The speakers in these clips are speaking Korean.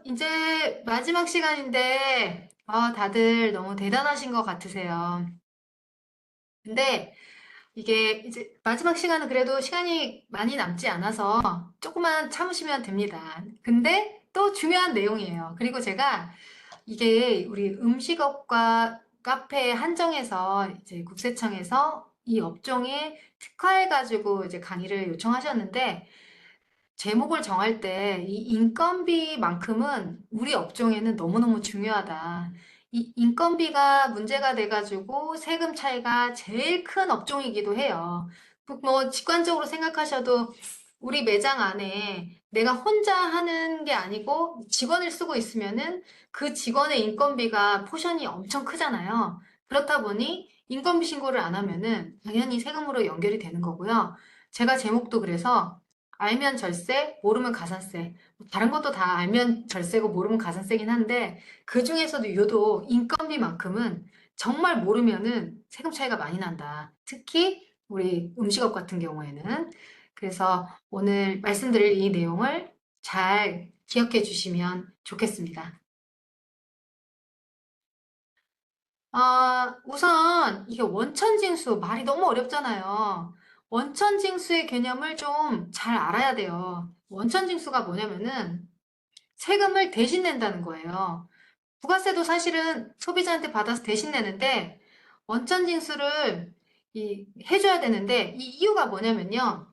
이제 마지막 시간인데, 다들 너무 대단하신 것 같으세요. 근데 이게 이제 마지막 시간은 그래도 시간이 많이 남지 않아서 조금만 참으시면 됩니다. 근데 또 중요한 내용이에요. 그리고 제가 이게 우리 음식업과 카페 한정해서 이제 국세청에서 이 업종에 특화해가지고 이제 강의를 요청하셨는데, 제목을 정할 때 이 인건비만큼은 우리 업종에는 너무너무 중요하다. 이 인건비가 문제가 돼가지고 세금 차이가 제일 큰 업종이기도 해요. 뭐 직관적으로 생각하셔도 우리 매장 안에 내가 혼자 하는 게 아니고 직원을 쓰고 있으면은 그 직원의 인건비가 포션이 엄청 크잖아요. 그렇다 보니 인건비 신고를 안 하면은 당연히 세금으로 연결이 되는 거고요. 제가 제목도 그래서 알면 절세, 모르면 가산세. 다른 것도 다 알면 절세고 모르면 가산세긴 한데 그 중에서도 유독 인건비만큼은 정말 모르면은 세금 차이가 많이 난다. 특히 우리 음식업 같은 경우에는. 그래서 오늘 말씀드릴 이 내용을 잘 기억해 주시면 좋겠습니다. 우선 이게 원천징수 말이 너무 어렵잖아요. 원천징수의 개념을 좀 잘 알아야 돼요. 원천징수가 뭐냐면은 세금을 대신 낸다는 거예요. 부가세도 사실은 소비자한테 받아서 대신 내는데 원천징수를 해줘야 되는데 이 이유가 뭐냐면요.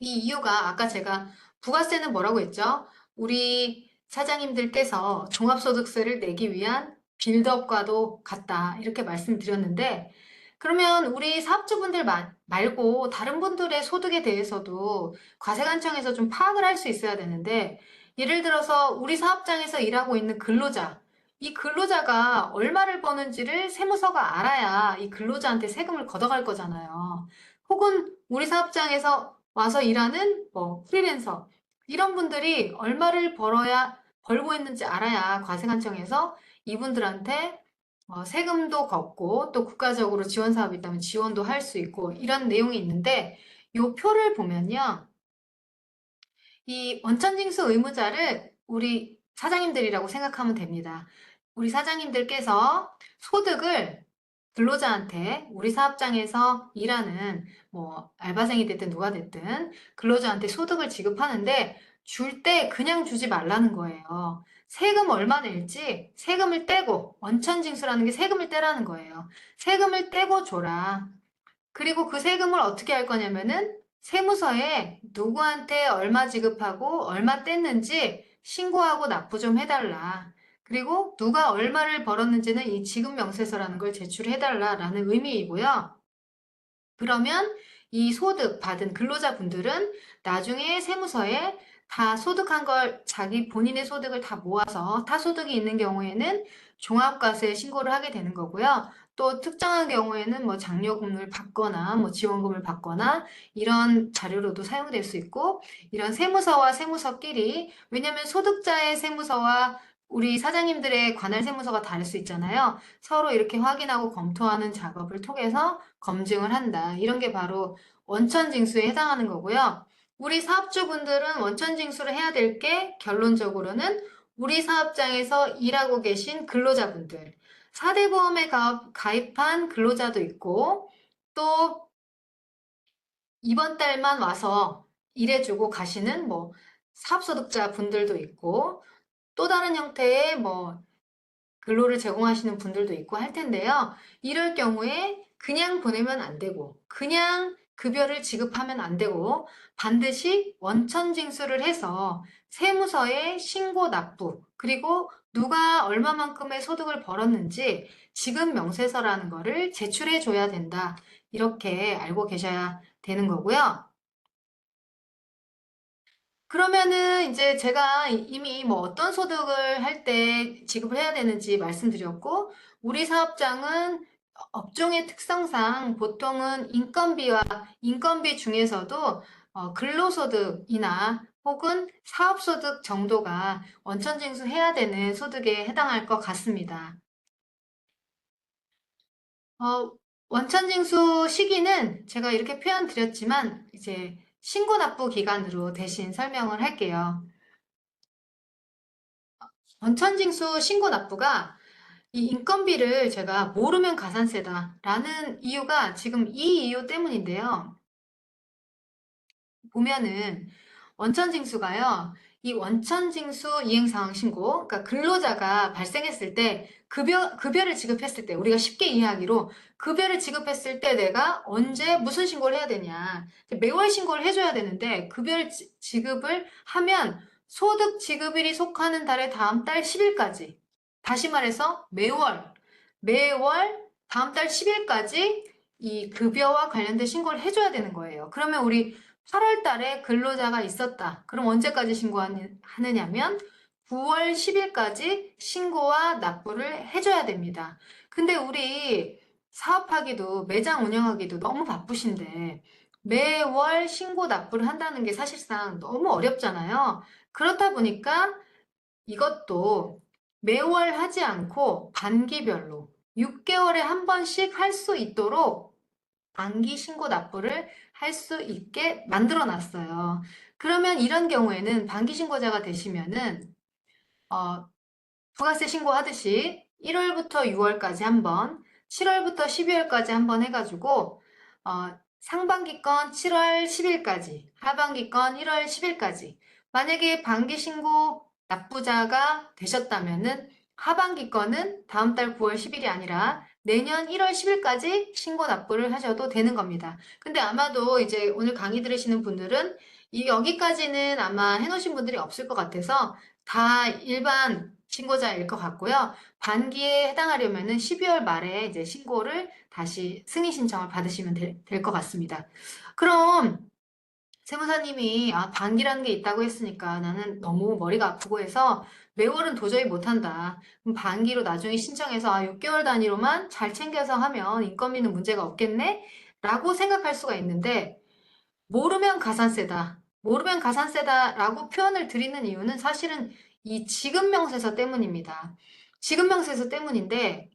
이 이유가 아까 제가 부가세는 뭐라고 했죠? 우리 사장님들께서 종합소득세를 내기 위한 빌드업과도 같다. 이렇게 말씀드렸는데, 그러면 우리 사업주분들 말고 다른 분들의 소득에 대해서도 과세관청에서 좀 파악을 할 수 있어야 되는데, 예를 들어서 우리 사업장에서 일하고 있는 근로자, 이 근로자가 얼마를 버는지를 세무서가 알아야 이 근로자한테 세금을 걷어갈 거잖아요. 혹은 우리 사업장에서 와서 일하는 뭐 프리랜서 이런 분들이 얼마를 벌고 있는지 알아야 과세관청에서 이분들한테 세금도 걷고 또 국가적으로 지원 사업이 있다면 지원도 할 수 있고 이런 내용이 있는데 요 표를 보면요. 이 원천징수 의무자를 우리 사장님들이라고 생각하면 됩니다. 우리 사장님들께서 소득을 근로자한테 우리 사업장에서 일하는 뭐 알바생이 됐든 누가 됐든 근로자한테 소득을 지급하는데 줄 때 그냥 주지 말라는 거예요. 세금 얼마 낼지 세금을 떼고 원천징수라는 게 세금을 떼라는 거예요. 세금을 떼고 줘라. 그리고 그 세금을 어떻게 할 거냐면은 세무서에 누구한테 얼마 지급하고 얼마 뗐는지 신고하고 납부 좀 해달라. 그리고 누가 얼마를 벌었는지는 이 지급명세서라는 걸 제출해달라라는 의미이고요. 그러면 이 소득 받은 근로자분들은 나중에 세무서에 다 소득한 걸 자기 본인의 소득을 다 모아서 타소득이 있는 경우에는 종합과세 신고를 하게 되는 거고요. 또 특정한 경우에는 뭐 장려금을 받거나 뭐 지원금을 받거나 이런 자료로도 사용될 수 있고 이런 세무서와 세무서끼리 왜냐하면 소득자의 세무서와 우리 사장님들의 관할 세무서가 다를 수 있잖아요. 서로 이렇게 확인하고 검토하는 작업을 통해서 검증을 한다. 이런 게 바로 원천징수에 해당하는 거고요. 우리 사업주분들은 원천징수를 해야 될 게 결론적으로는 우리 사업장에서 일하고 계신 근로자분들, 4대 보험에 가입한 근로자도 있고, 또 이번 달만 와서 일해주고 가시는 뭐 사업소득자 분들도 있고, 또 다른 형태의 뭐 근로를 제공하시는 분들도 있고 할 텐데요. 이럴 경우에 그냥 보내면 안 되고, 그냥 급여를 지급하면 안 되고, 반드시 원천 징수를 해서 세무서에 신고 납부, 그리고 누가 얼마만큼의 소득을 벌었는지 지급 명세서라는 거를 제출해 줘야 된다. 이렇게 알고 계셔야 되는 거고요. 그러면은 이제 제가 이미 뭐 어떤 소득을 할 때 지급을 해야 되는지 말씀드렸고, 우리 사업장은 업종의 특성상 보통은 인건비 중에서도 근로소득이나 혹은 사업소득 정도가 원천징수해야 되는 소득에 해당할 것 같습니다. 어, 원천징수 시기는 제가 이렇게 표현 드렸지만 이제 신고납부 기간으로 대신 설명을 할게요. 원천징수 신고 납부가 이 인건비를 제가 모르면 가산세다라는 이유가 지금 이 이유 때문인데요. 보면은 원천징수가요. 이 원천징수 이행상황 신고, 그러니까 근로자가 발생했을 때 급여를 지급했을 때 우리가 쉽게 이해하기로 급여를 지급했을 때 내가 언제 무슨 신고를 해야 되냐. 매월 신고를 해줘야 되는데 급여를 지급을 하면 소득 지급일이 속하는 달의 다음 달 10일까지. 다시 말해서 매월 다음 달 10일까지 이 급여와 관련된 신고를 해줘야 되는 거예요. 그러면 우리 8월 달에 근로자가 있었다. 그럼 언제까지 신고하느냐면 9월 10일까지 신고와 납부를 해줘야 됩니다. 근데 우리 사업하기도 매장 운영하기도 너무 바쁘신데 매월 신고 납부를 한다는 게 사실상 너무 어렵잖아요. 그렇다 보니까 이것도 매월 하지 않고 반기별로 6개월에 한 번씩 할 수 있도록 단기 신고 납부를 할 수 있게 만들어 놨어요. 그러면 이런 경우에는 반기 신고자가 되시면은 어, 부가세 신고하듯이 1월부터 6월까지 한 번, 7월부터 12월까지 한 번 해가지고 상반기 건 7월 10일까지, 하반기 건 1월 10일까지. 만약에 반기 신고 납부자가 되셨다면은 하반기 거는 다음 달 9월 10일이 아니라 내년 1월 10일까지 신고 납부를 하셔도 되는 겁니다. 근데 아마도 이제 오늘 강의 들으시는 분들은 여기까지는 아마 해놓으신 분들이 없을 것 같아서 다 일반 신고자일 것 같고요. 반기에 해당하려면은 12월 말에 이제 신고를 다시 승인 신청을 받으시면 될 것 같습니다. 그럼 세무사님이 반기라는 게 있다고 했으니까 나는 너무 머리가 아프고 해서 매월은 도저히 못한다. 그럼 반기로 나중에 신청해서 6개월 단위로만 잘 챙겨서 하면 인건비는 문제가 없겠네? 라고 생각할 수가 있는데 모르면 가산세다. 모르면 가산세다라고 표현을 드리는 이유는 사실은 이 지급명세서 때문입니다. 지급명세서 때문인데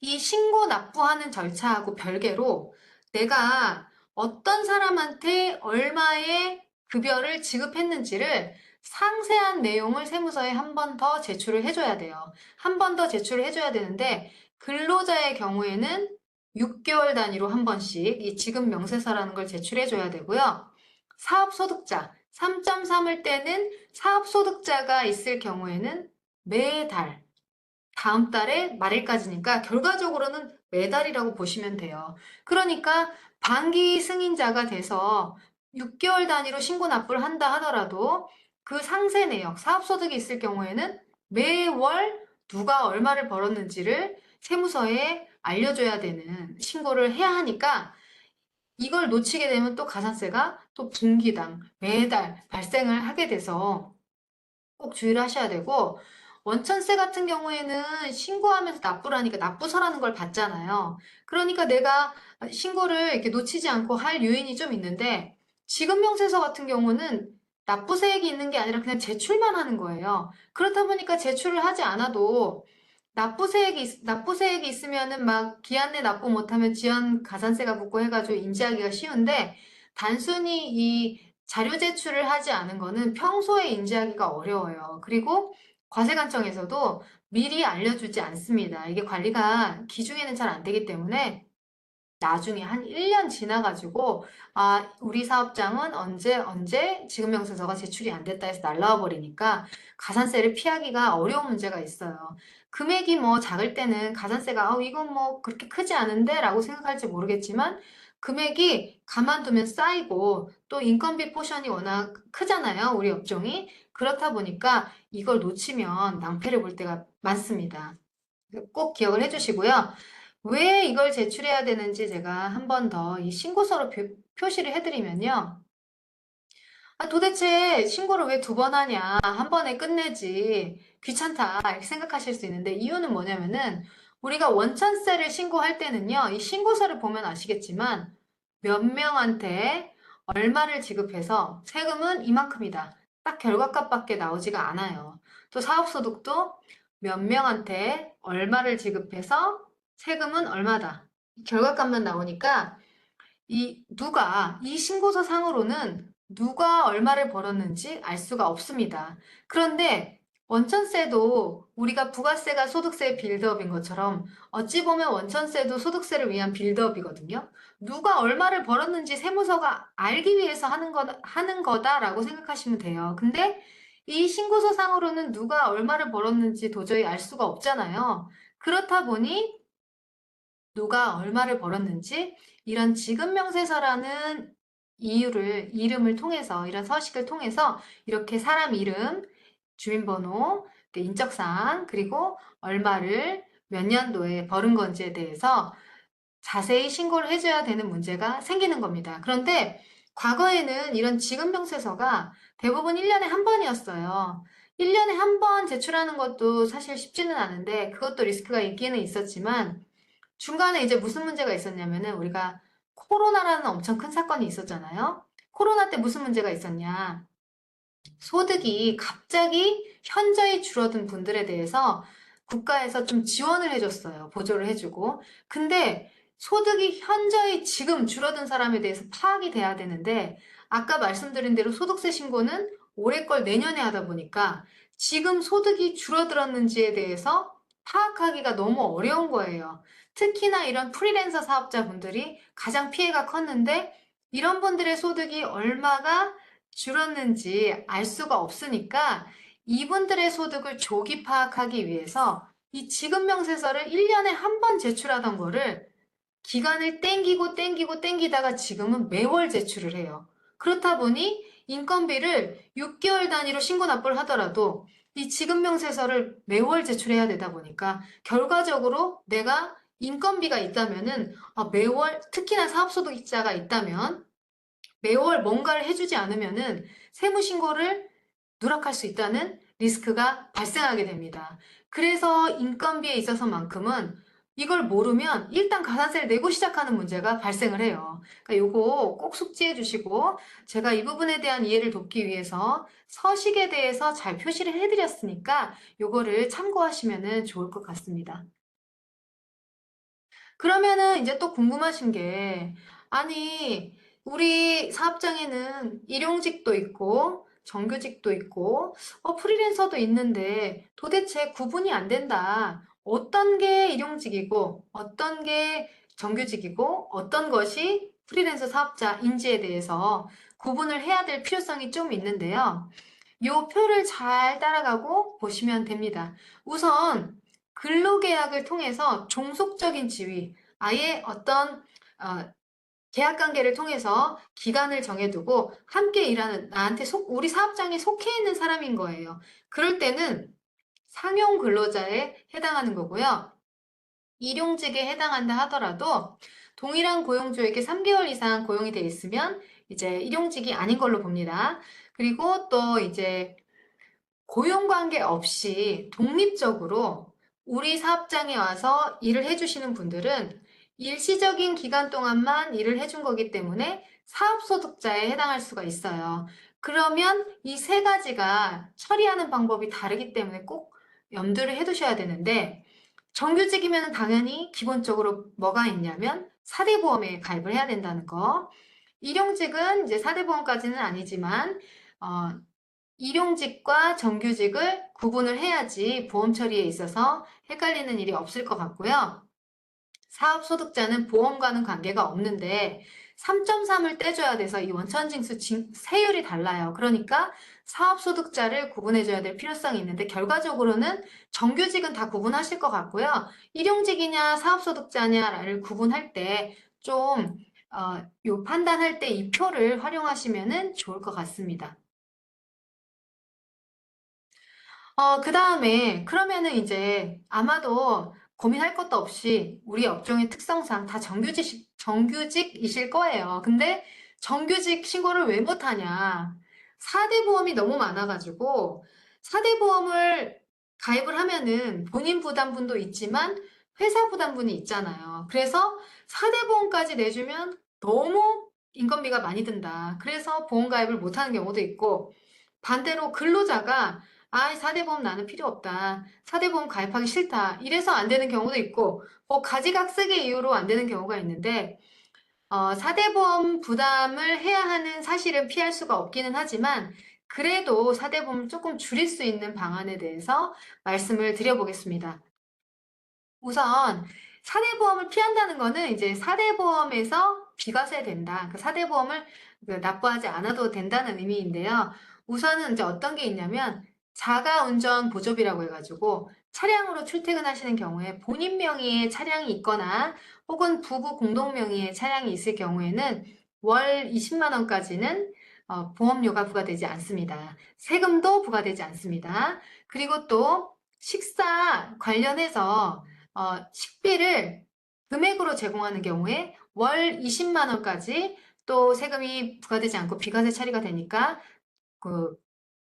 이 신고 납부하는 절차하고 별개로 내가 어떤 사람한테 얼마의 급여를 지급했는지를 상세한 내용을 세무서에 한 번 더 제출을 해줘야 돼요. 한 번 더 제출을 해줘야 되는데 근로자의 경우에는 6개월 단위로 한 번씩 이 지급 명세서라는 걸 제출해줘야 되고요. 사업소득자 3.3을 떼는 사업소득자가 있을 경우에는 매달 다음 달에 말일까지니까 결과적으로는 매달이라고 보시면 돼요. 그러니까 반기 승인자가 돼서 6개월 단위로 신고 납부를 한다 하더라도 그 상세 내역, 사업소득이 있을 경우에는 매월 누가 얼마를 벌었는지를 세무서에 알려줘야 되는 신고를 해야 하니까 이걸 놓치게 되면 또 가산세가 또 분기당 매달 발생을 하게 돼서 꼭 주의를 하셔야 되고 원천세 같은 경우에는 신고하면서 납부라니까 납부서라는 걸 받잖아요. 그러니까 내가 신고를 이렇게 놓치지 않고 할 요인이 좀 있는데 지급명세서 같은 경우는 납부세액이 있는 게 아니라 그냥 제출만 하는 거예요. 그렇다 보니까 제출을 하지 않아도 납부세액이 있으면은 막 기한 내 납부 못하면 지연 가산세가 붙고 해가지고 인지하기가 쉬운데 단순히 이 자료 제출을 하지 않은 거는 평소에 인지하기가 어려워요. 그리고 과세관청에서도 미리 알려주지 않습니다. 이게 관리가 기중에는 잘 안 되기 때문에 나중에 한 1년 지나가지고 우리 사업장은 언제 지급명세서가 제출이 안 됐다 해서 날라와 버리니까 가산세를 피하기가 어려운 문제가 있어요. 금액이 뭐 작을 때는 가산세가 이건 뭐 그렇게 크지 않은데 라고 생각할지 모르겠지만 금액이 가만두면 쌓이고 또 인건비 포션이 워낙 크잖아요. 우리 업종이. 그렇다 보니까 이걸 놓치면 낭패를 볼 때가 많습니다. 꼭 기억을 해주시고요. 왜 이걸 제출해야 되는지 제가 한 번 더 이 신고서로 표시를 해드리면요. 도대체 신고를 왜 두 번 하냐? 한 번에 끝내지. 귀찮다. 이렇게 생각하실 수 있는데 이유는 뭐냐면은 우리가 원천세를 신고할 때는요. 이 신고서를 보면 아시겠지만 몇 명한테 얼마를 지급해서 세금은 이만큼이다. 딱 결과값밖에 나오지가 않아요. 또 사업소득도 몇 명한테 얼마를 지급해서 세금은 얼마다. 결과값만 나오니까 이 신고서 상으로는 누가 얼마를 벌었는지 알 수가 없습니다. 그런데 원천세도 우리가 부가세가 소득세 빌드업인 것처럼 어찌 보면 원천세도 소득세를 위한 빌드업이거든요. 누가 얼마를 벌었는지 세무서가 알기 위해서 하는 거다라고 생각하시면 돼요. 근데 이 신고서상으로는 누가 얼마를 벌었는지 도저히 알 수가 없잖아요. 그렇다 보니 누가 얼마를 벌었는지 이런 지급명세서라는 이름을 통해서, 이런 서식을 통해서 이렇게 사람 이름, 주민번호, 인적사항, 그리고 얼마를 몇 년도에 벌은 건지에 대해서 자세히 신고를 해줘야 되는 문제가 생기는 겁니다. 그런데 과거에는 이런 지급명세서가 대부분 1년에 한 번이었어요. 1년에 한 번 제출하는 것도 사실 쉽지는 않은데 그것도 리스크가 있기는 있었지만 중간에 이제 무슨 문제가 있었냐면은 우리가 코로나라는 엄청 큰 사건이 있었잖아요. 코로나 때 무슨 문제가 있었냐. 소득이 갑자기 현저히 줄어든 분들에 대해서 국가에서 좀 지원을 해줬어요. 보조를 해주고. 근데 소득이 현저히 지금 줄어든 사람에 대해서 파악이 돼야 되는데 아까 말씀드린 대로 소득세 신고는 올해 걸 내년에 하다 보니까 지금 소득이 줄어들었는지에 대해서 파악하기가 너무 어려운 거예요. 특히나 이런 프리랜서 사업자분들이 가장 피해가 컸는데 이런 분들의 소득이 얼마가 줄었는지 알 수가 없으니까 이분들의 소득을 조기 파악하기 위해서 이 지급명세서를 1년에 한 번 제출하던 거를 기간을 땡기다가 지금은 매월 제출을 해요. 그렇다 보니 인건비를 6개월 단위로 신고 납부를 하더라도 이 지급명세서를 매월 제출해야 되다 보니까 결과적으로 내가 인건비가 있다면은 매월 특히나 사업소득자가 있다면 매월 뭔가를 해주지 않으면은 세무신고를 누락할 수 있다는 리스크가 발생하게 됩니다. 그래서 인건비에 있어서만큼은 이걸 모르면 일단 가산세를 내고 시작하는 문제가 발생을 해요. 그러니까 요거 꼭 숙지해 주시고 제가 이 부분에 대한 이해를 돕기 위해서 서식에 대해서 잘 표시를 해드렸으니까 요거를 참고하시면 좋을 것 같습니다. 그러면은 이제 또 궁금하신 게, 아니, 우리 사업장에는 일용직도 있고, 정규직도 있고, 프리랜서도 있는데 도대체 구분이 안 된다. 어떤 게 일용직이고, 어떤 게 정규직이고, 어떤 것이 프리랜서 사업자인지에 대해서 구분을 해야 될 필요성이 좀 있는데요. 요 표를 잘 따라가고 보시면 됩니다. 우선 근로계약을 통해서 종속적인 지위, 아예 어떤 어, 계약 관계를 통해서 기간을 정해두고 함께 일하는 나한테 우리 사업장에 속해 있는 사람인 거예요. 그럴 때는 상용 근로자에 해당하는 거고요. 일용직에 해당한다 하더라도 동일한 고용주에게 3개월 이상 고용이 돼 있으면 이제 일용직이 아닌 걸로 봅니다. 그리고 또 이제 고용관계 없이 독립적으로 우리 사업장에 와서 일을 해주시는 분들은 일시적인 기간 동안만 일을 해준 거기 때문에 사업소득자에 해당할 수가 있어요. 그러면 이 세 가지가 처리하는 방법이 다르기 때문에 꼭 염두를 해두셔야 되는데 정규직이면 당연히 기본적으로 뭐가 있냐면 4대 보험에 가입을 해야 된다는 거. 일용직은 이제 4대 보험까지는 아니지만 어, 일용직과 정규직을 구분을 해야지 보험 처리에 있어서 헷갈리는 일이 없을 것 같고요. 사업소득자는 보험과는 관계가 없는데 3.3을 떼줘야 돼서 이 원천징수 세율이 달라요. 그러니까 사업소득자를 구분해줘야 될 필요성이 있는데 결과적으로는 정규직은 다 구분하실 것 같고요. 일용직이냐 사업소득자냐를 구분할 때 좀, 요 판단할 때 이 표를 활용하시면 좋을 것 같습니다. 그 다음에, 그러면은 이제 아마도 고민할 것도 없이 우리 업종의 특성상 다 정규직이실 거예요. 근데 정규직 신고를 왜 못하냐? 4대 보험이 너무 많아가지고, 4대 보험을 가입을 하면은 본인 부담분도 있지만 회사 부담분이 있잖아요. 그래서 4대 보험까지 내주면 너무 인건비가 많이 든다. 그래서 보험 가입을 못하는 경우도 있고, 반대로 근로자가 4대 보험 나는 필요 없다. 4대 보험 가입하기 싫다. 이래서 안 되는 경우도 있고, 가지각색의 이유로 안 되는 경우가 있는데, 4대 보험 부담을 해야 하는 사실은 피할 수가 없기는 하지만, 그래도 사대보험을 조금 줄일 수 있는 방안에 대해서 말씀을 드려보겠습니다. 우선 사대보험을 피한다는 거는 이제 사대보험에서 비과세된다. 그 사대보험을 납부하지 않아도 된다는 의미인데요. 우선은 이제 어떤 게 있냐면 자가운전 보조비라고 해가지고 차량으로 출퇴근하시는 경우에 본인 명의의 차량이 있거나 혹은 부부 공동 명의의 차량이 있을 경우에는 월 20만 원까지는 보험료가 부과되지 않습니다. 세금도 부과되지 않습니다. 그리고 또 식사 관련해서 식비를 금액으로 제공하는 경우에 월 20만 원까지 또 세금이 부과되지 않고 비과세 처리가 되니까 그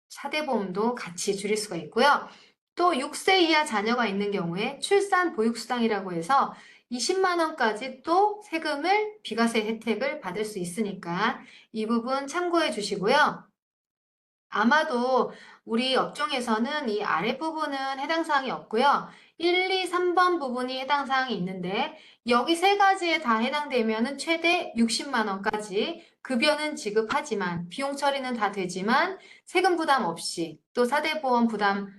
사대보험도 같이 줄일 수가 있고요. 또 6세 이하 자녀가 있는 경우에 출산 보육수당이라고 해서 20만 원까지 또 세금을 비과세 혜택을 받을 수 있으니까 이 부분 참고해 주시고요. 아마도 우리 업종에서는 이 아랫부분은 해당 사항이 없고요. 1, 2, 3번 부분이 해당 사항이 있는데 여기 세 가지에 다 해당되면은 최대 60만 원까지 급여는 지급하지만 비용 처리는 다 되지만 세금 부담 없이 또 사대보험 부담을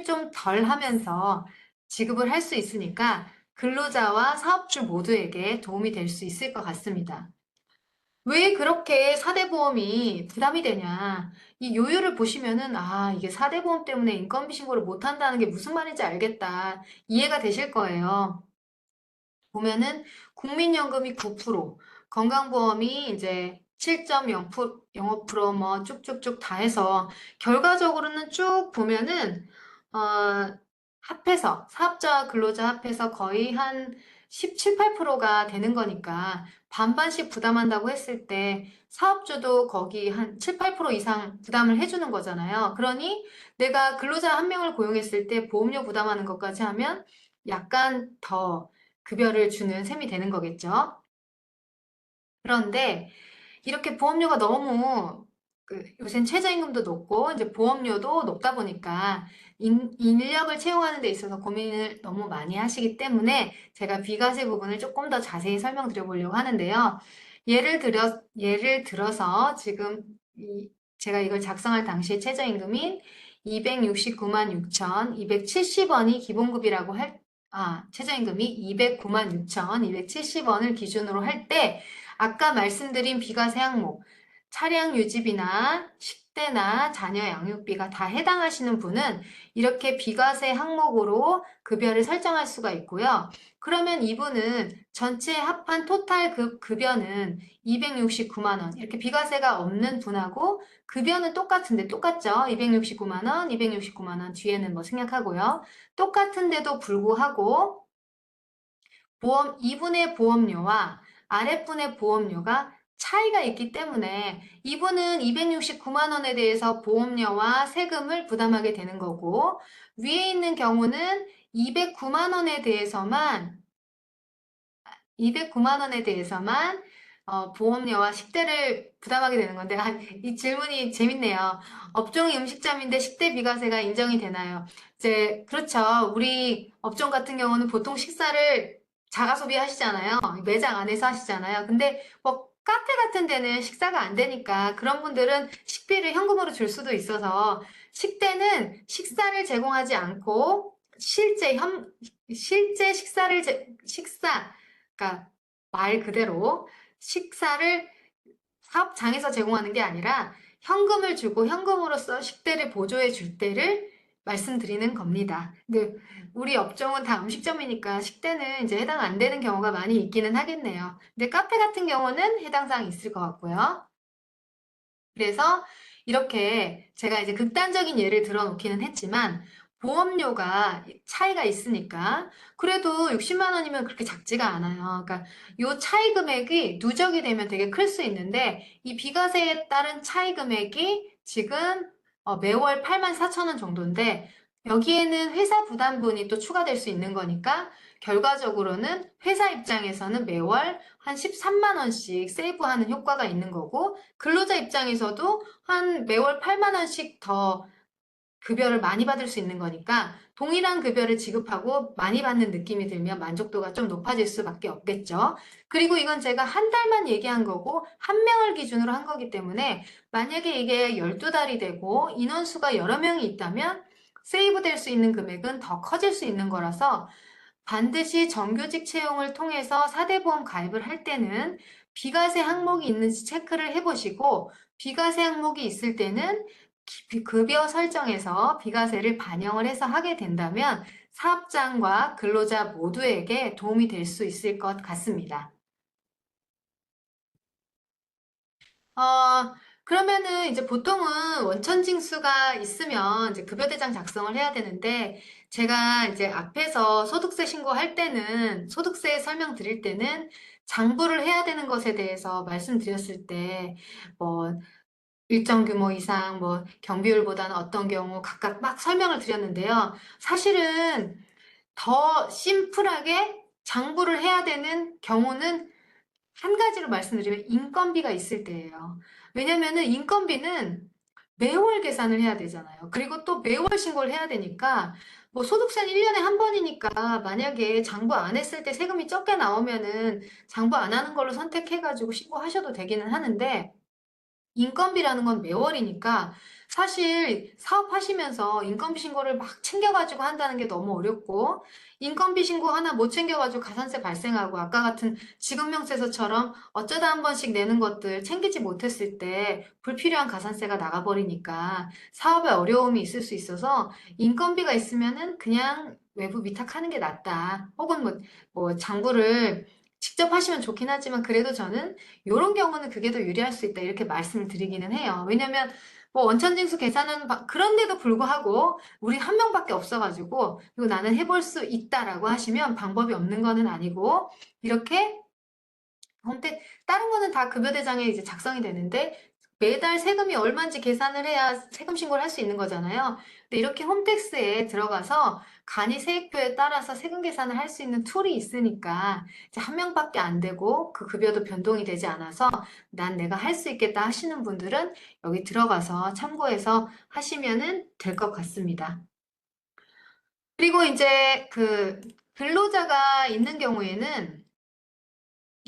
좀 덜 하면서 지급을 할 수 있으니까 근로자와 사업주 모두에게 도움이 될 수 있을 것 같습니다. 왜 그렇게 사대보험이 부담이 되냐? 이 요율을 보시면은, 아, 이게 사대보험 때문에 인건비 신고를 못 한다는 게 무슨 말인지 알겠다. 이해가 되실 거예요. 보면은 국민연금이 9%, 건강보험이 이제 7.0%, 뭐 쭉쭉쭉 다 해서 결과적으로는 쭉 보면은 합해서 사업자와 근로자 합해서 거의 한 17, 8%가 되는 거니까 반반씩 부담한다고 했을 때 사업주도 거기 한 7, 8% 이상 부담을 해주는 거잖아요. 그러니 내가 근로자 한 명을 고용했을 때 보험료 부담하는 것까지 하면 약간 더 급여를 주는 셈이 되는 거겠죠. 그런데 이렇게 보험료가 너무 요새는 최저임금도 높고 이제 보험료도 높다 보니까 인력을 채용하는 데 있어서 고민을 너무 많이 하시기 때문에 제가 비과세 부분을 조금 더 자세히 설명드려 보려고 하는데요. 예를 들어서 지금 제가 이걸 작성할 당시에 최저임금인 269만 6,270원이 기본급이라고 최저임금이 209만 6,270원을 기준으로 할 때 아까 말씀드린 비과세 항목, 차량 유지비나 식대나 자녀 양육비가 다 해당하시는 분은 이렇게 비과세 항목으로 급여를 설정할 수가 있고요. 그러면 이분은 전체 합한 토탈 급여는 269만 원. 이렇게 비과세가 없는 분하고 급여는 똑같은데 똑같죠? 269만 원, 269만 원 뒤에는 뭐 생략하고요. 똑같은데도 불구하고 이분의 보험료와 아랫분의 보험료가 차이가 있기 때문에 이분은 269만 원에 대해서 보험료와 세금을 부담하게 되는 거고 위에 있는 경우는 209만 원에 대해서만 209만 원에 대해서만 보험료와 식대를 부담하게 되는 건데 이 질문이 재밌네요. 업종이 음식점인데 식대 비과세가 인정이 되나요? 이제 그렇죠. 우리 업종 같은 경우는 보통 식사를 자가 소비하시잖아요. 매장 안에서 하시잖아요. 근데 뭐 카페 같은 데는 식사가 안 되니까 그런 분들은 식비를 현금으로 줄 수도 있어서 식대는 식사를 제공하지 않고 실제 그러니까 말 그대로 식사를 사업장에서 제공하는 게 아니라 현금을 주고 현금으로써 식대를 보조해 줄 때를 말씀드리는 겁니다. 근데 우리 업종은 다 음식점이니까 식대는 이제 해당 안 되는 경우가 많이 있기는 하겠네요. 근데 카페 같은 경우는 해당 사항이 있을 것 같고요. 그래서 이렇게 제가 이제 극단적인 예를 들어 놓기는 했지만 보험료가 차이가 있으니까 그래도 60만 원이면 그렇게 작지가 않아요. 그러니까 요 차이 금액이 누적이 되면 되게 클 수 있는데 이 비과세에 따른 차이 금액이 지금 매월 8만 4천 원 정도인데 여기에는 회사 부담분이 또 추가될 수 있는 거니까 결과적으로는 회사 입장에서는 매월 한 13만 원씩 세이브하는 효과가 있는 거고 근로자 입장에서도 한 매월 8만 원씩 더 급여를 많이 받을 수 있는 거니까 동일한 급여를 지급하고 많이 받는 느낌이 들면 만족도가 좀 높아질 수밖에 없겠죠. 그리고 이건 제가 한 달만 얘기한 거고 한 명을 기준으로 한 거기 때문에 만약에 이게 12달이 되고 인원수가 여러 명이 있다면 세이브 될 수 있는 금액은 더 커질 수 있는 거라서 반드시 정규직 채용을 통해서 4대 보험 가입을 할 때는 비과세 항목이 있는지 체크를 해보시고 비과세 항목이 있을 때는 급여 설정에서 비과세를 반영을 해서 하게 된다면 사업장과 근로자 모두에게 도움이 될 수 있을 것 같습니다. 어, 그러면은 이제 보통은 원천징수가 있으면 이제 급여대장 작성을 해야 되는데 제가 이제 앞에서 소득세 신고할 때는 소득세 설명 드릴 때는 장부를 해야 되는 것에 대해서 말씀드렸을 때 뭐 일정 규모 이상 뭐 경비율보다는 어떤 경우 각각 막 설명을 드렸는데요. 사실은 더 심플하게 장부를 해야 되는 경우는 한 가지로 말씀드리면 인건비가 있을 때예요. 왜냐면은 인건비는 매월 계산을 해야 되잖아요. 그리고 또 매월 신고를 해야 되니까 뭐 소득세는 1년에 한 번이니까 만약에 장부 안 했을 때 세금이 적게 나오면은 장부 안 하는 걸로 선택해가지고 신고하셔도 되기는 하는데 인건비라는 건 매월이니까 사실 사업하시면서 인건비 신고를 막 챙겨가지고 한다는 게 너무 어렵고 인건비 신고 하나 못 챙겨가지고 가산세 발생하고 아까 같은 직업명세서처럼 어쩌다 한 번씩 내는 것들 챙기지 못했을 때 불필요한 가산세가 나가버리니까 사업에 어려움이 있을 수 있어서 인건비가 있으면은 그냥 외부 위탁하는 게 낫다. 혹은 뭐 장부를 직접 하시면 좋긴 하지만 그래도 저는 이런 경우는 그게 더 유리할 수 있다 이렇게 말씀을 드리기는 해요. 왜냐면 뭐 원천징수 계산은 그런데도 불구하고 우리 한 명밖에 없어가지고 이거 나는 해볼 수 있다라고 하시면 방법이 없는 거는 아니고 이렇게 다른 거는 다 급여대장에 이제 작성이 되는데 매달 세금이 얼마인지 계산을 해야 세금 신고를 할 수 있는 거잖아요. 근데 이렇게 홈택스에 들어가서 간이 세액표에 따라서 세금 계산을 할 수 있는 툴이 있으니까 이제 한 명밖에 안 되고 그 급여도 변동이 되지 않아서 난 내가 할 수 있겠다 하시는 분들은 여기 들어가서 참고해서 하시면은 될 것 같습니다. 그리고 이제 그 근로자가 있는 경우에는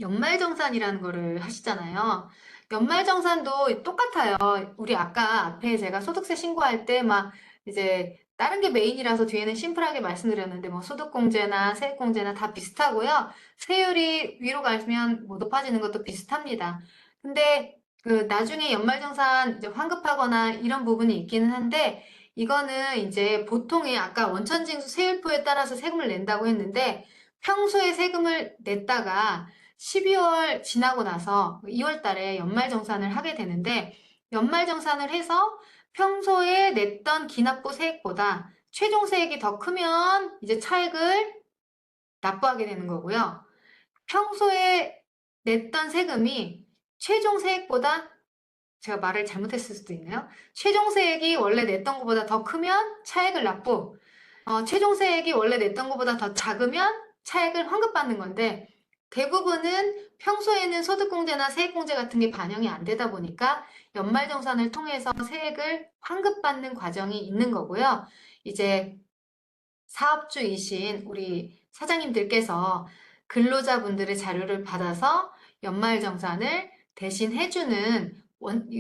연말정산이라는 거를 하시잖아요. 연말정산도 똑같아요. 우리 아까 앞에 제가 소득세 신고할 때 막 이제 다른 게 메인이라서 뒤에는 심플하게 말씀드렸는데 뭐 소득공제나 세액공제나 다 비슷하고요. 세율이 위로 가면 뭐 높아지는 것도 비슷합니다. 근데 그 나중에 연말정산 이제 환급하거나 이런 부분이 있기는 한데 이거는 이제 보통의 아까 원천징수 세율표에 따라서 세금을 낸다고 했는데 평소에 세금을 냈다가 12월 지나고 나서 2월 달에 연말정산을 하게 되는데 연말정산을 해서 평소에 냈던 기납부 세액보다 최종 세액이 더 크면 이제 차액을 납부하게 되는 거고요. 평소에 냈던 세금이 최종 세액보다 제가 말을 잘못했을 수도 있네요. 최종 세액이 원래 냈던 것보다 더 크면 차액을 납부. 최종 세액이 원래 냈던 것보다 더 작으면 차액을 환급받는 건데 대부분은 평소에는 소득공제나 세액공제 같은 게 반영이 안 되다 보니까 연말정산을 통해서 세액을 환급받는 과정이 있는 거고요. 이제 사업주이신 우리 사장님들께서 근로자분들의 자료를 받아서 연말정산을 대신 해주는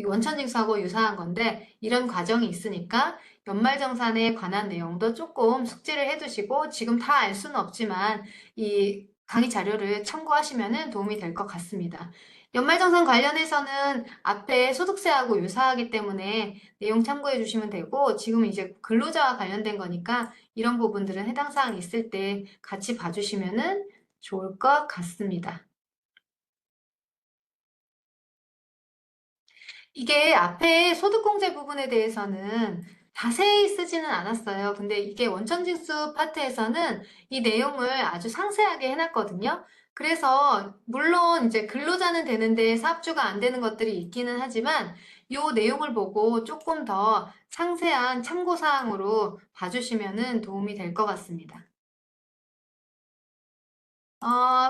원천징수하고 유사한 건데 이런 과정이 있으니까 연말정산에 관한 내용도 조금 숙지를 해두시고 지금 다 알 수는 없지만 이 강의 자료를 참고하시면 도움이 될 것 같습니다. 연말정산 관련해서는 앞에 소득세하고 유사하기 때문에 내용 참고해 주시면 되고 지금 이제 근로자와 관련된 거니까 이런 부분들은 해당 사항 있을 때 같이 봐주시면 좋을 것 같습니다. 이게 앞에 소득공제 부분에 대해서는 자세히 쓰지는 않았어요. 근데 이게 원천징수 파트에서는 이 내용을 아주 상세하게 해놨거든요. 그래서 물론 이제 근로자는 되는데 사업주가 안 되는 것들이 있기는 하지만 이 내용을 보고 조금 더 상세한 참고사항으로 봐주시면 도움이 될 것 같습니다.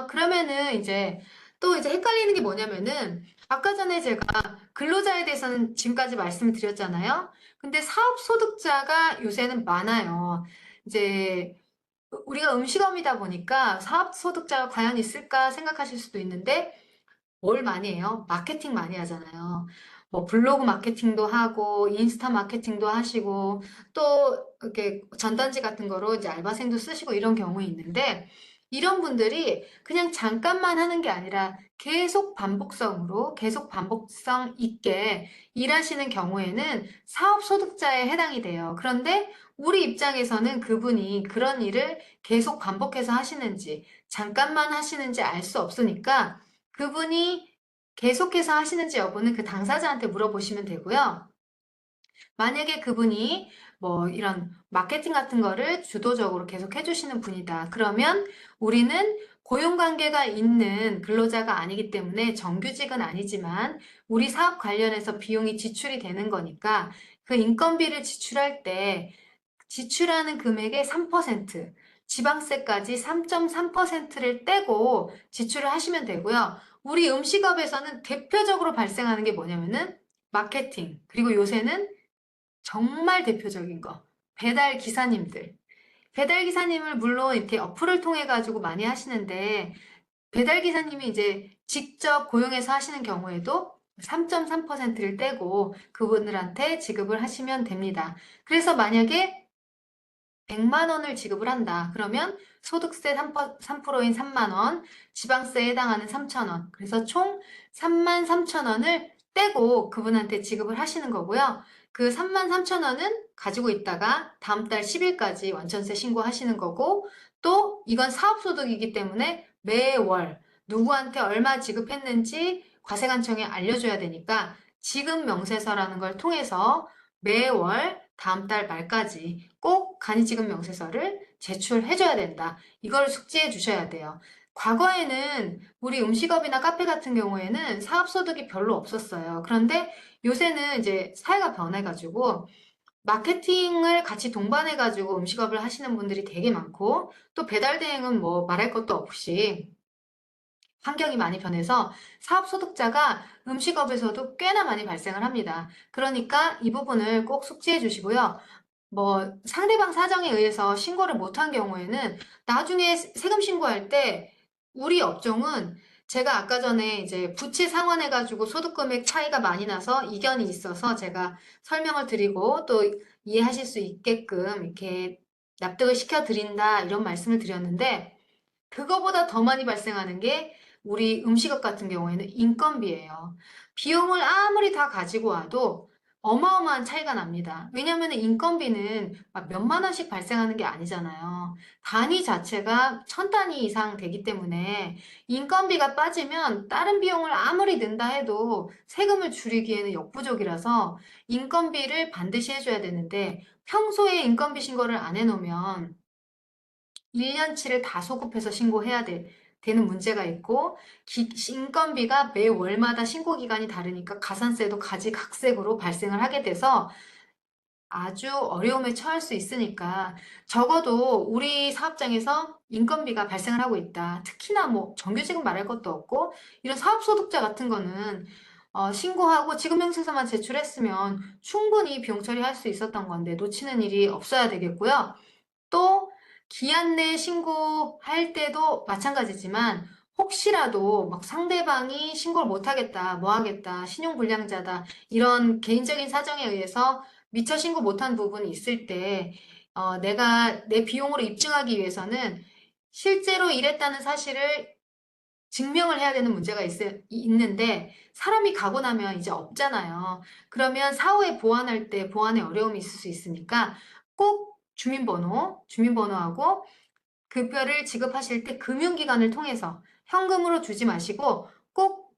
그러면은 이제 또 이제 헷갈리는 게 뭐냐면은 아까 전에 제가 근로자에 대해서는 지금까지 말씀을 드렸잖아요. 근데 사업 소득자가 요새는 많아요. 이제 우리가 음식업이다 보니까 사업 소득자가 과연 있을까 생각하실 수도 있는데 뭘 많이 해요? 마케팅 많이 하잖아요. 뭐 블로그 마케팅도 하고 인스타 마케팅도 하시고 또 이렇게 전단지 같은 거로 이제 알바생도 쓰시고 이런 경우 있는데 이런 분들이 그냥 잠깐만 하는 게 아니라 계속 반복성으로 계속 반복성 있게 일하시는 경우에는 사업 소득자에 해당이 돼요. 그런데 우리 입장에서는 그분이 그런 일을 계속 반복해서 하시는지 잠깐만 하시는지 알 수 없으니까 그분이 계속해서 하시는지 여부는 그 당사자한테 물어보시면 되고요. 만약에 그분이 뭐 이런 마케팅 같은 거를 주도적으로 계속 해주시는 분이다. 그러면 우리는 고용관계가 있는 근로자가 아니기 때문에 정규직은 아니지만 우리 사업 관련해서 비용이 지출이 되는 거니까 그 인건비를 지출할 때 지출하는 금액의 3%, 지방세까지 3.3%를 떼고 지출을 하시면 되고요. 우리 음식업에서는 대표적으로 발생하는 게 뭐냐면은 마케팅, 그리고 요새는 정말 대표적인 거, 배달 기사님들. 배달 기사님을 물론 이렇게 어플을 통해 가지고 많이 하시는데 배달 기사님이 이제 직접 고용해서 하시는 경우에도 3.3%를 떼고 그분들한테 지급을 하시면 됩니다. 그래서 만약에 100만 원을 지급을 한다. 그러면 소득세 3%인 3만 원, 지방세에 해당하는 3천 원. 그래서 총 3만 3천 원을 떼고 그분한테 지급을 하시는 거고요. 그 3만 3천 원은 가지고 있다가 다음 달 10일까지 원천세 신고하시는 거고 또 이건 사업소득이기 때문에 매월 누구한테 얼마 지급했는지 과세관청에 알려줘야 되니까 지급 명세서라는 걸 통해서 매월 다음 달 말까지 꼭 간이지급 명세서를 제출해줘야 된다. 이걸 숙지해 주셔야 돼요. 과거에는 우리 음식업이나 카페 같은 경우에는 사업소득이 별로 없었어요. 그런데 요새는 이제 사회가 변해가지고 마케팅을 같이 동반해가지고 음식업을 하시는 분들이 되게 많고 또 배달 대행은 뭐 말할 것도 없이 환경이 많이 변해서 사업 소득자가 음식업에서도 꽤나 많이 발생을 합니다. 그러니까 이 부분을 꼭 숙지해 주시고요. 뭐 상대방 사정에 의해서 신고를 못한 경우에는 나중에 세금 신고할 때 우리 업종은 제가 아까 전에 이제 부채 상환해가지고 소득금액 차이가 많이 나서 이견이 있어서 제가 설명을 드리고 또 이해하실 수 있게끔 이렇게 납득을 시켜드린다 이런 말씀을 드렸는데 그거보다 더 많이 발생하는 게 우리 음식업 같은 경우에는 인건비예요. 비용을 아무리 다 가지고 와도 어마어마한 차이가 납니다. 왜냐하면 인건비는 막 몇만 원씩 발생하는 게 아니잖아요. 단위 자체가 천 단위 이상 되기 때문에 인건비가 빠지면 다른 비용을 아무리 낸다 해도 세금을 줄이기에는 역부족이라서 인건비를 반드시 해줘야 되는데 평소에 인건비 신고를 안 해놓으면 1년치를 다 소급해서 신고해야 되는 문제가 있고 인건비가 매 월마다 신고 기간이 다르니까 가산세도 가지각색으로 발생을 하게 돼서 아주 어려움에 처할 수 있으니까 적어도 우리 사업장에서 인건비가 발생을 하고 있다. 특히나 뭐 정규직은 말할 것도 없고 이런 사업소득자 같은 거는 신고하고 지급명세서만 제출했으면 충분히 비용 처리할 수 있었던 건데 놓치는 일이 없어야 되겠고요. 또 기한 내에 신고할 때도 마찬가지지만 혹시라도 막 상대방이 신고를 못 하겠다, 뭐 하겠다, 신용불량자다 이런 개인적인 사정에 의해서 미처 신고 못한 부분이 있을 때 내가 내 비용으로 입증하기 위해서는 실제로 일했다는 사실을 증명을 해야 되는 문제가 있는데 사람이 가고 나면 이제 없잖아요. 그러면 사후에 보완할 때 보완에 어려움이 있을 수 있으니까 꼭 주민번호하고 급여를 지급하실 때 금융기관을 통해서 현금으로 주지 마시고 꼭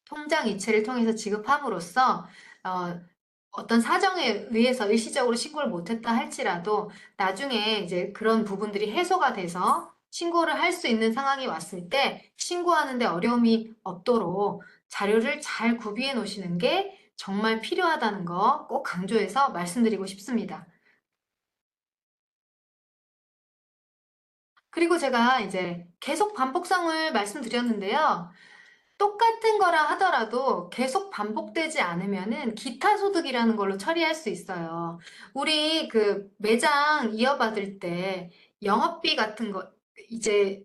통장 이체를 통해서 지급함으로써 어, 어떤 사정에 의해서 일시적으로 신고를 못했다 할지라도 나중에 이제 그런 부분들이 해소가 돼서 신고를 할 수 있는 상황이 왔을 때 신고하는데 어려움이 없도록 자료를 잘 구비해 놓으시는 게 정말 필요하다는 거 꼭 강조해서 말씀드리고 싶습니다. 그리고 제가 이제 계속 반복성을 말씀드렸는데요. 똑같은 거라 하더라도 계속 반복되지 않으면은 기타 소득이라는 걸로 처리할 수 있어요. 우리 그 매장 이어받을 때 영업비 같은 거 이제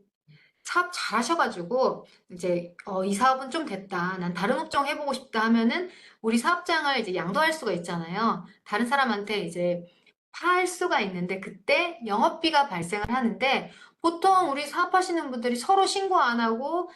사업 잘 하셔가지고 이제 이 사업은 좀 됐다. 난 다른 업종 해보고 싶다 하면은 우리 사업장을 이제 양도할 수가 있잖아요. 다른 사람한테 이제 팔 수가 있는데 그때 영업비가 발생을 하는데 보통 우리 사업하시는 분들이 서로 신고 안 하고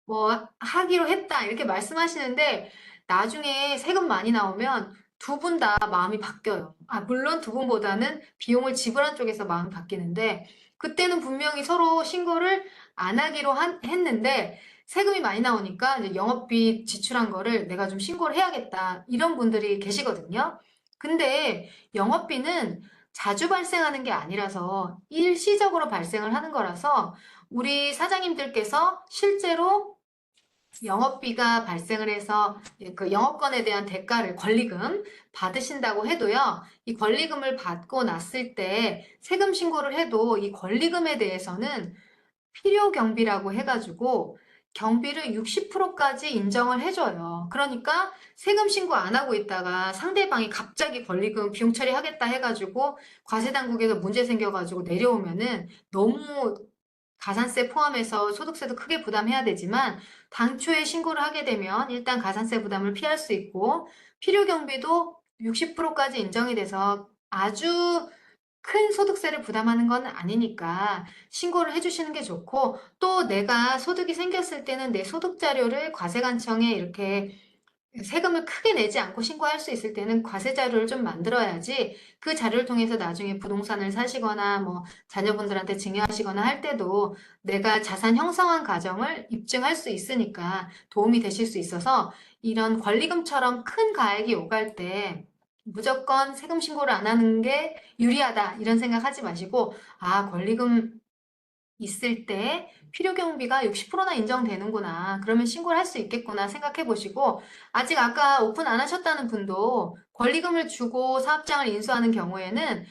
뭐 하기로 했다 이렇게 말씀하시는데 나중에 세금 많이 나오면 두 분 다 마음이 바뀌어요. 아, 물론 두 분보다는 비용을 지불한 쪽에서 마음이 바뀌는데 그때는 분명히 서로 신고를 안 하기로 했는데 세금이 많이 나오니까 이제 영업비 지출한 거를 내가 좀 신고를 해야겠다 이런 분들이 계시거든요. 근데 영업비는 자주 발생하는 게 아니라서 일시적으로 발생을 하는 거라서 우리 사장님들께서 실제로 영업비가 발생을 해서 그 영업권에 대한 대가를 권리금 받으신다고 해도요, 이 권리금을 받고 났을 때 세금 신고를 해도 이 권리금에 대해서는 필요 경비라고 해가지고 경비를 60%까지 인정을 해줘요. 그러니까 세금 신고 안 하고 있다가 상대방이 갑자기 권리금 비용 처리하겠다 해가지고 과세당국에서 문제 생겨가지고 내려오면은 너무 가산세 포함해서 소득세도 크게 부담해야 되지만 당초에 신고를 하게 되면 일단 가산세 부담을 피할 수 있고 필요 경비도 60%까지 인정이 돼서 아주 큰 소득세를 부담하는 건 아니니까 신고를 해주시는 게 좋고 또 내가 소득이 생겼을 때는 내 소득 자료를 과세관청에 이렇게 세금을 크게 내지 않고 신고할 수 있을 때는 과세 자료를 좀 만들어야지 그 자료를 통해서 나중에 부동산을 사시거나 뭐 자녀분들한테 증여하시거나 할 때도 내가 자산 형성한 과정을 입증할 수 있으니까 도움이 되실 수 있어서 이런 권리금처럼 큰 가액이 오갈 때 무조건 세금 신고를 안 하는 게 유리하다 이런 생각하지 마시고 아 권리금 있을 때 필요 경비가 60%나 인정되는구나. 그러면 신고를 할 수 있겠구나 생각해 보시고 아직 아까 오픈 안 하셨다는 분도 권리금을 주고 사업장을 인수하는 경우에는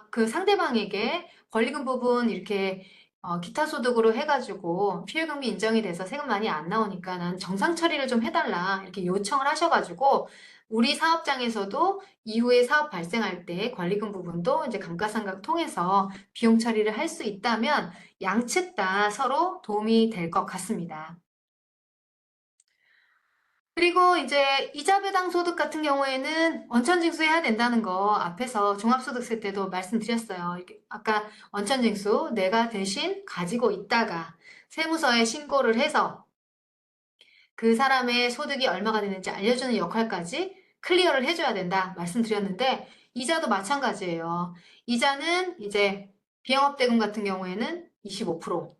그 상대방에게 권리금 부분 이렇게 기타 소득으로 해가지고 필요 경비 인정이 돼서 세금 많이 안 나오니까 난 정상 처리를 좀 해달라 이렇게 요청을 하셔가지고 우리 사업장에서도 이후에 사업 발생할 때 권리금 부분도 이제 감가상각 통해서 비용 처리를 할 수 있다면 양측 다 서로 도움이 될 것 같습니다. 그리고 이제 이자 배당 소득 같은 경우에는 원천징수해야 된다는 거 앞에서 종합소득세 때도 말씀드렸어요. 아까 원천징수 내가 대신 가지고 있다가 세무서에 신고를 해서 그 사람의 소득이 얼마가 되는지 알려주는 역할까지 클리어를 해줘야 된다 말씀드렸는데 이자도 마찬가지예요. 이자는 이제 비영업대금 같은 경우에는 25%,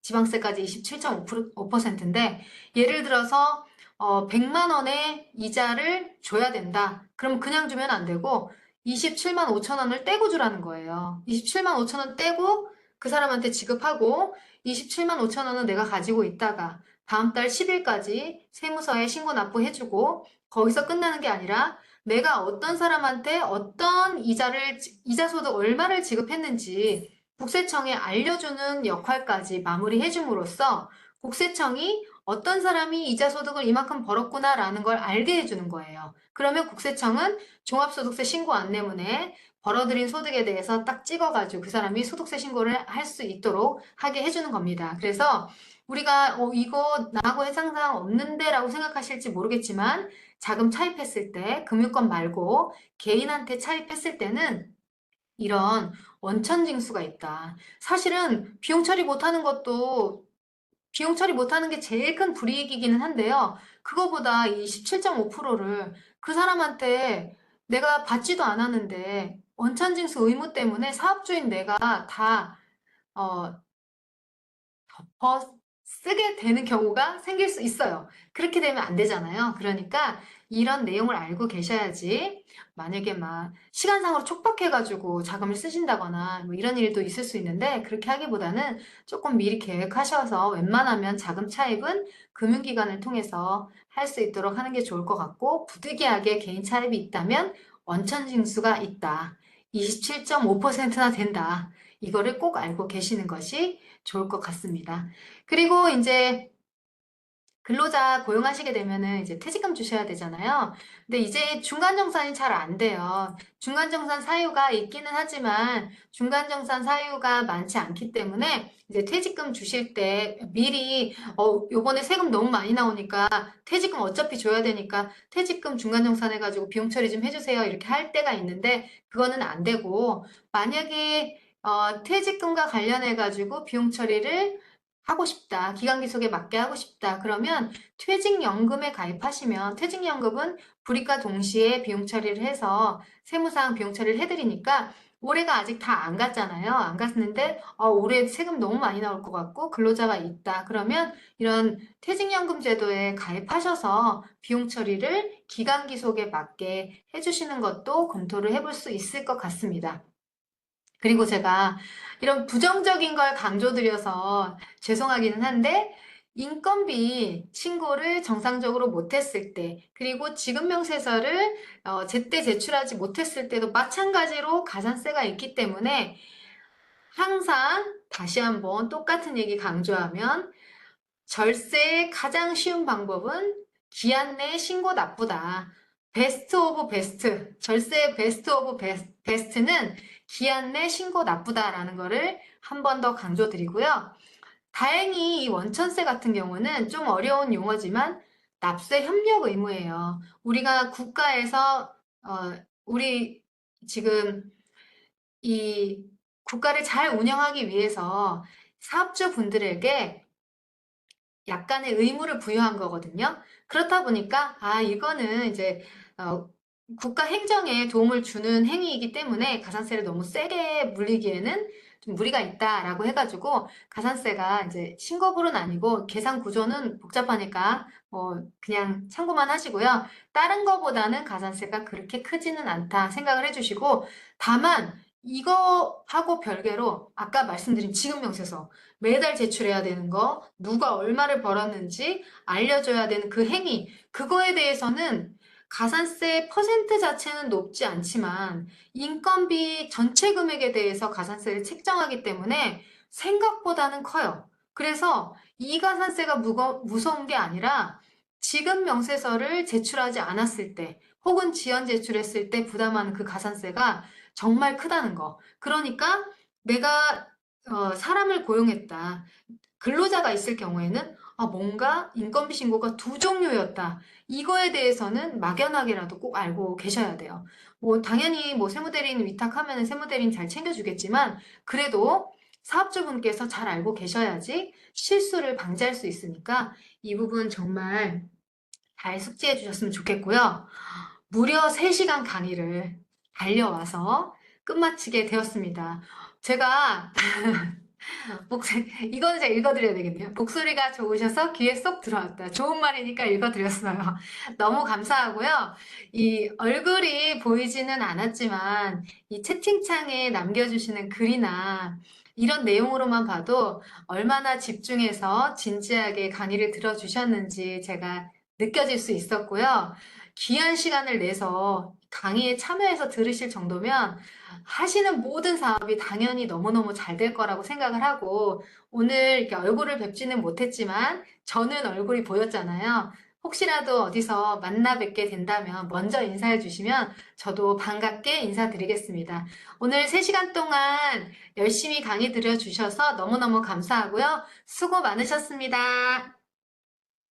지방세까지 27.5%인데 예를 들어서 100만 원의 이자를 줘야 된다. 그럼 그냥 주면 안 되고 27만 5천 원을 떼고 주라는 거예요. 27만 5천 원 떼고 그 사람한테 지급하고 27만 5천 원은 내가 가지고 있다가 다음 달 10일까지 세무서에 신고 납부해주고 거기서 끝나는 게 아니라 내가 어떤 사람한테 어떤 이자 소득 얼마를 지급했는지 국세청에 알려주는 역할까지 마무리해줌으로써 국세청이 어떤 사람이 이자 소득을 이만큼 벌었구나라는 걸 알게 해주는 거예요. 그러면 국세청은 종합소득세 신고 안내문에 벌어들인 소득에 대해서 딱 찍어가지고 그 사람이 소득세 신고를 할 수 있도록 하게 해주는 겁니다. 그래서 우리가 이거 나하고 해상사항 없는데 라고 생각하실지 모르겠지만 자금 차입했을 때 금융권 말고 개인한테 차입했을 때는 이런 원천징수가 있다. 사실은 비용 처리 못하는 것도 비용 처리 못하는 게 제일 큰 불이익이기는 한데요. 그거보다 이 17.5%를 그 사람한테 내가 받지도 않았는데 원천징수 의무 때문에 사업주인 내가 다 어, 더 쓰게 되는 경우가 생길 수 있어요. 그렇게 되면 안 되잖아요. 그러니까 이런 내용을 알고 계셔야지 만약에 막 시간상으로 촉박해가지고 자금을 쓰신다거나 뭐 이런 일도 있을 수 있는데 그렇게 하기보다는 조금 미리 계획하셔서 웬만하면 자금 차입은 금융기관을 통해서 할 수 있도록 하는 게 좋을 것 같고 부득이하게 개인 차입이 있다면 원천징수가 있다. 27.5%나 된다. 이거를 꼭 알고 계시는 것이 좋을 것 같습니다. 그리고 이제 근로자 고용하시게 되면은 이제 퇴직금 주셔야 되잖아요. 근데 이제 중간정산이 잘 안 돼요. 중간정산 사유가 있기는 하지만 중간정산 사유가 많지 않기 때문에 이제 퇴직금 주실 때 미리 요번에 세금 너무 많이 나오니까 퇴직금 어차피 줘야 되니까 퇴직금 중간정산 해가지고 비용 처리 좀 해주세요. 이렇게 할 때가 있는데 그거는 안 되고 만약에 퇴직금과 관련해가지고 비용 처리를 하고 싶다. 기간기속에 맞게 하고 싶다. 그러면 퇴직연금에 가입하시면 퇴직연금은 불이익과 동시에 비용 처리를 해서 세무상 비용 처리를 해드리니까 올해가 아직 다 안 갔잖아요. 안 갔는데 올해 세금 너무 많이 나올 것 같고 근로자가 있다. 그러면 이런 퇴직연금 제도에 가입하셔서 비용 처리를 기간기속에 맞게 해주시는 것도 검토를 해볼 수 있을 것 같습니다. 그리고 제가 이런 부정적인 걸 강조드려서 죄송하기는 한데 인건비 신고를 정상적으로 못했을 때 그리고 지급명세서를 제때 제출하지 못했을 때도 마찬가지로 가산세가 있기 때문에 항상 다시 한번 똑같은 얘기 강조하면 절세의 가장 쉬운 방법은 기한 내에 신고 납부다. 베스트 오브 베스트, 절세의 베스트 오브 베스트는 기한 내 신고 납부다라는 거를 한 번 더 강조드리고요. 다행히 이 원천세 같은 경우는 좀 어려운 용어지만 납세 협력 의무예요. 우리가 국가에서 우리 지금 이 국가를 잘 운영하기 위해서 사업주 분들에게 약간의 의무를 부여한 거거든요. 그렇다 보니까 이거는 이제 어, 국가 행정에 도움을 주는 행위이기 때문에 가산세를 너무 세게 물리기에는 좀 무리가 있다라고 해가지고 가산세가 이제 신고불은 아니고 계산 구조는 복잡하니까 그냥 참고만 하시고요. 다른 거보다는 가산세가 그렇게 크지는 않다 생각을 해주시고 다만 이거하고 별개로 아까 말씀드린 지급명세서 매달 제출해야 되는 거, 누가 얼마를 벌었는지 알려줘야 되는 그 행위, 그거에 대해서는 가산세 퍼센트 자체는 높지 않지만 인건비 전체 금액에 대해서 가산세를 책정하기 때문에 생각보다는 커요. 그래서 이 가산세가 무서운 게 아니라 지급 명세서를 제출하지 않았을 때 혹은 지연 제출했을 때 부담하는 그 가산세가 정말 크다는 거. 그러니까 내가 사람을 고용했다. 근로자가 있을 경우에는 뭔가 인건비 신고가 두 종류였다. 이거에 대해서는 막연하게라도 꼭 알고 계셔야 돼요. 당연히 세무대리인 위탁하면 세무대리인 잘 챙겨주겠지만 그래도 사업주분께서 잘 알고 계셔야지 실수를 방지할 수 있으니까 이 부분 정말 잘 숙지해 주셨으면 좋겠고요. 무려 3시간 강의를 달려와서 끝마치게 되었습니다. 제가 이거는 제가 읽어드려야 되겠네요. 목소리가 좋으셔서 귀에 쏙 들어왔다. 좋은 말이니까 읽어드렸어요. 너무 감사하고요. 이 얼굴이 보이지는 않았지만 이 채팅창에 남겨주시는 글이나 이런 내용으로만 봐도 얼마나 집중해서 진지하게 강의를 들어주셨는지 제가 느껴질 수 있었고요. 귀한 시간을 내서 강의에 참여해서 들으실 정도면 하시는 모든 사업이 당연히 너무너무 잘 될 거라고 생각을 하고 오늘 이렇게 얼굴을 뵙지는 못했지만 저는 얼굴이 보였잖아요. 혹시라도 어디서 만나 뵙게 된다면 먼저 인사해 주시면 저도 반갑게 인사드리겠습니다. 오늘 3시간 동안 열심히 강의 들어주셔서 너무너무 감사하고요. 수고 많으셨습니다.